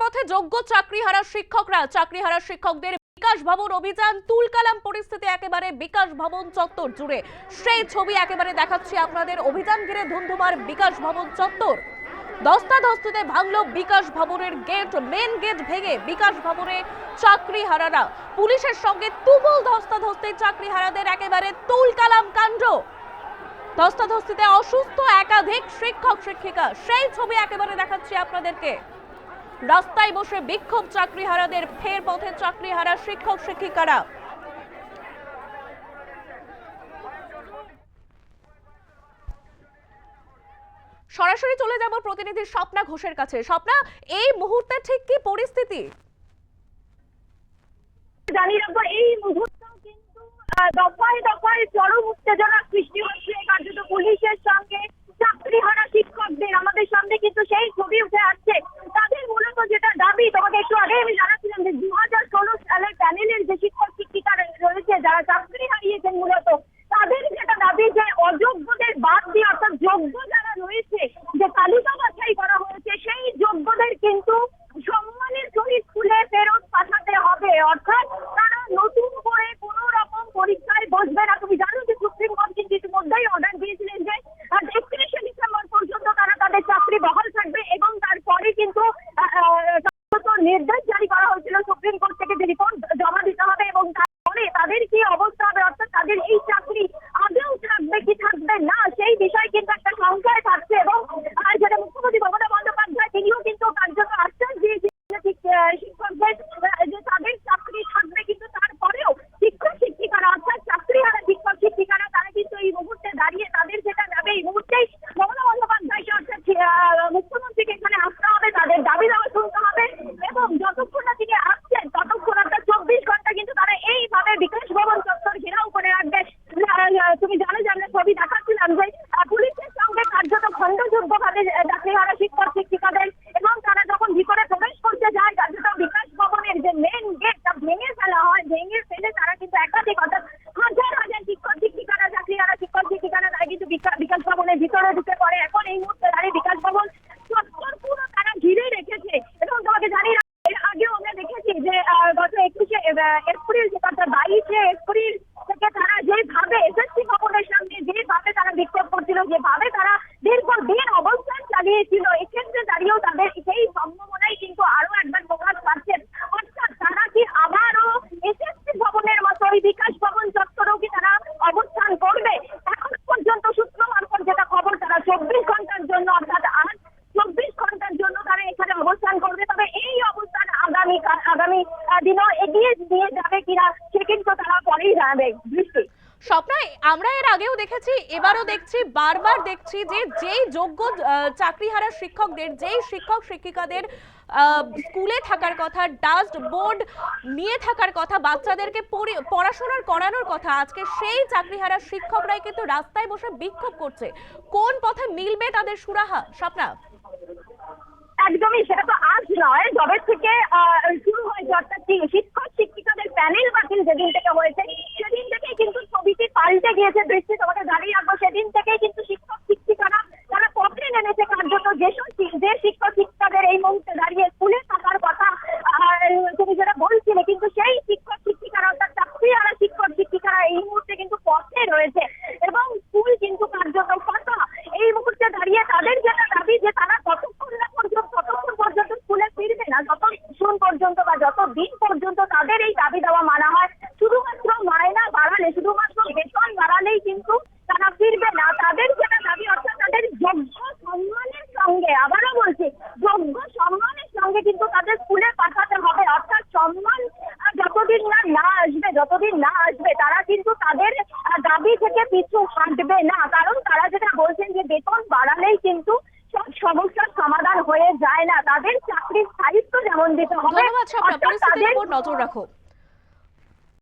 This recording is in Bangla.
পথে যোগ্য চাকরিহারা শিক্ষকদের বিকাশ ভবন অভিযান, তুলকালাম পরিস্থিতি একেবারে বিকাশ ভবন চত্বর জুড়ে। সেই ছবি একেবারে দেখাচ্ছি আপনাদের। অভিযান ঘিরে ধুন্ধুমার বিকাশ ভবন চত্বর। ধস্তাধস্তিতে ভাঙলো বিকাশ ভবনের গেট, মেন গেট ভেঙে বিকাশ ভবনে চাকরিহারারা। পুলিশের সঙ্গে তুমুল ধস্তাধস্তি, চাকরিহারাদের একেবারে তুলকালাম কাণ্ড। ধস্তাধস্তিতে অসুস্থ একাধিক শিক্ষক শিক্ষিকা, সেই ছবি একেবারে দেখাচ্ছি আপনাদেরকে। রাস্তায় বসে বিক্ষোভ চাকরিহারাদের, ফের পথে চাকরিহারা শিক্ষক শিক্ষিকারা। সরাসরি চলে যাব প্রতিনিধি স্বপ্না ঘোষের কাছে। স্বপ্না, এই মুহূর্তে ঠিক কি পরিস্থিতি? জানিয়ে রাখবো, এই মুহূর্তে কিন্তু দফায় দফায় চরম উত্তেজনা সৃষ্টি হচ্ছে কার্যত পুলিশের সঙ্গে চাকরিহারা শিক্ষকদের। আমাদের সামনে কিন্তু সেই ছবি উঠে আসছে। তাদের মূলত যেটা দাবি, তোমাকে একটু আগে আমি জানাচ্ছিলাম যে 2016 সালের প্যানেলের যে শিক্ষক শিক্ষিকা রয়েছে যারা চাকরি হারিয়েছেন, মূলত তাদের যেটা দাবি যে অযোগ্যদের বাদ দিয়ে, অর্থাৎ যোগ্য যারা রয়েছে, যে তালিকা বাছাই করা হয়েছে, সেই যোগ্যদের কিন্তু সম্মানের সহিত স্কুলে ফেরত পাঠাতে হবে। অর্থাৎ তারা নতুন করে কোন রকম পরীক্ষায় বসবে না। তুমি জানো যে সুপ্রিম কোর্ট কিন্তু ইতিমধ্যেই অর্ডার দিয়েছিলেন যে 31শে ডিসেম্বর পর্যন্ত তারা তাদের চাকরি বহাল থাকবে, এবং তারপরে কিন্তু নির্দেশ জারি করা হয়েছিল সুপ্রিম কোর্ট থেকে যে রিপোর্ট জমা দিতে হবে, এবং তারপরে তাদের কি অবস্থা হবে, অর্থাৎ তাদের এই চাকরি আদৌ থাকবে কি থাকবে না, সেই বিষয়ে কিন্তু একটা সংশয় থাকছে। এবং যেটা মুখ্যমন্ত্রী মমতা বন্দ্যোপাধ্যায়, তিনিও কিন্তু কার্যত আশ্বাস দিয়েছিলেন শিক্ষকদের যে তাদের চাকরি থাকবে, কিন্তু তারপরেও শিক্ষক শিক্ষিকারা, অর্থাৎ চাকরিহারা শিক্ষক শিক্ষিকারা, তারা কিন্তু এই মুহূর্তে দাঁড়িয়ে তাদের যেটা দাবি, এই মুহূর্তেই মমতা বন্দ্যোপাধ্যায়কে, অর্থাৎ মুখ্যমন্ত্রীকে এখানে আসতে হবে, তাদের দাবি দাওয়া শুনতে হবে, এবং যতক্ষণ না তিনি আসছেন ততক্ষণ, অর্থাৎ 24 ঘন্টা কিন্তু তারা এইভাবে বিকাশ ভবন চত্বর ঘেরাও করে রাখবে। তুমি জানো যে আমরা ছবি দেখাচ্ছিলাম যে পুলিশের সঙ্গে কার্যত খণ্ডযুদ্ধ ভাবে চাকরিহারা শিক্ষক শিক্ষিকাদের, এবং তারা যখন ভিতরে প্রবেশ করতে যায়, কার্যত বিকাশ ভবনের যে মেন গেটটা ভেঙে ফেলা হয়, ভেঙে ফেলে তারা কিন্তু একাধিক, অর্থাৎ হাজার হাজার শিক্ষক শিক্ষিকারা, চাকরিহারা শিক্ষক শিক্ষিকারা, তারা কিন্তু বিকাশ ভবনের ভিতরে ঢুকে পড়ে। এখন এই মুহূর্তে দাঁড়িয়ে বিকাশ ভবন চত্বর পুরো তারা ঘিরে রেখেছে। এবং তোমাকে জানিয়ে এর আগেও আমরা দেখেছি যে গত 21শে এপ্রিল, অর্থাৎ 22শে এপ্রিল থেকে তারা যেভাবে এসএসসি ভবনের সামনে যেভাবে তারা বিক্ষোভ করছিল, যেভাবে তারা দীর্ঘদিন অবস্থান চালিয়েছিল, এক্ষেত্রে দাঁড়িয়েও তাদের সেই সম্ভাবনাই কিন্তু আরো একবার প্রকাশ পাচ্ছে। অর্থাৎ তারা কি আবারও এসএসসি ভবনের মতো ওই বিকাশ ভবন চত্বরেও কি তারা অবস্থান করবে? এখন পর্যন্ত সূত্র মারফত যেটা খবর, তারা 24 ঘন্টার জন্য, অর্থাৎ আজ 24 ঘন্টার জন্য তারা এখানে অবস্থান করবে। তবে এই অবস্থান আগামী দিনও এগিয়ে নিয়ে যাবে কিনা, সে কিন্তু তারা পরেই জানাবে। দৃষ্টি স্বপ্না, আমরা এর আগেও দেখেছি, এবারও দেখছি, বারবার দেখছি যে যেই যোগ্য চাকরিহারা শিক্ষকদের, যেই শিক্ষক শিক্ষিকাদের স্কুলে থাকার কথা, ডাস্ট বোর্ড নিয়ে থাকার কথা, বাচ্চাদেরকে পড়াশোনার করানোর কথা, আজকে সেই চাকরিহারা শিক্ষকরাই কিন্তু রাস্তায় বসে বিক্ষোভ করছে। কোন পথে মিলবে তাদের সুরাহা, স্বপ্না? একদমই, সেটা তো আজ নয়, যবে থেকে শুরু হয়েছে, অর্থাৎ শিক্ষক শিক্ষিকাদের প্যানেল বাতিল যেদিন থেকে হয়েছে, সেদিন থেকেই কিন্তু ছবিটি পাল্টে গিয়েছে। দৃষ্টি তোমাকে জানিয়ে রাখবো, সেদিন থেকেই কিন্তু শিক্ষক শিক্ষিকারা তারা পথে নেমেছে। কার্যত যে শিক্ষক শিক্ষিকাদের এই মুহূর্তে দাঁড়িয়ে স্কুলে থাকার কথা তুমি যেটা বলছিলে, কিন্তু সেই শিক্ষক শিক্ষিকারা, অর্থাৎ চাকরিহারা শিক্ষক শিক্ষিকারা এই মুহূর্তে কিন্তু পথে রয়েছে, এবং স্কুল কিন্তু কার্যত ফাঁকা। এই মুহূর্তে দাঁড়িয়ে তাদের যেটা দাবি যে তারা ততক্ষণ পর্যন্ত স্কুলে ফিরবে না, যতক্ষণ পর্যন্ত বা যতদিন পর্যন্ত তাদের এই দাবি দেওয়া মানা হয়। শুধুমাত্র মায়না বাড়ালে, শুধুমাত্র বেতন বাড়ালেই কিন্তু তারা ফিরবে না। তাদের যেটা দাবি, অর্থাৎ তাদের যোগ্য সম্মানের সঙ্গে, আবারও বলছি, যোগ্য সম্মানের সঙ্গে কিন্তু তাদের স্কুলে পাঠাতে হবে। অর্থাৎ সম্মান যতদিন না আসবে তারা কিন্তু তাদের দাবি থেকে পিছু হাঁটবে না। কারণ তারা যেটা বলছেন যে বেতন বাড়ালেই কিন্তু সব সমস্যার সমাধান হয়ে যায় না, তাদের চাকরির স্থায়িত্ব যেমন দিতে হবে। ধন্যবাদ স্বপ্না, পরিস্থিতির উপর নজর রাখো।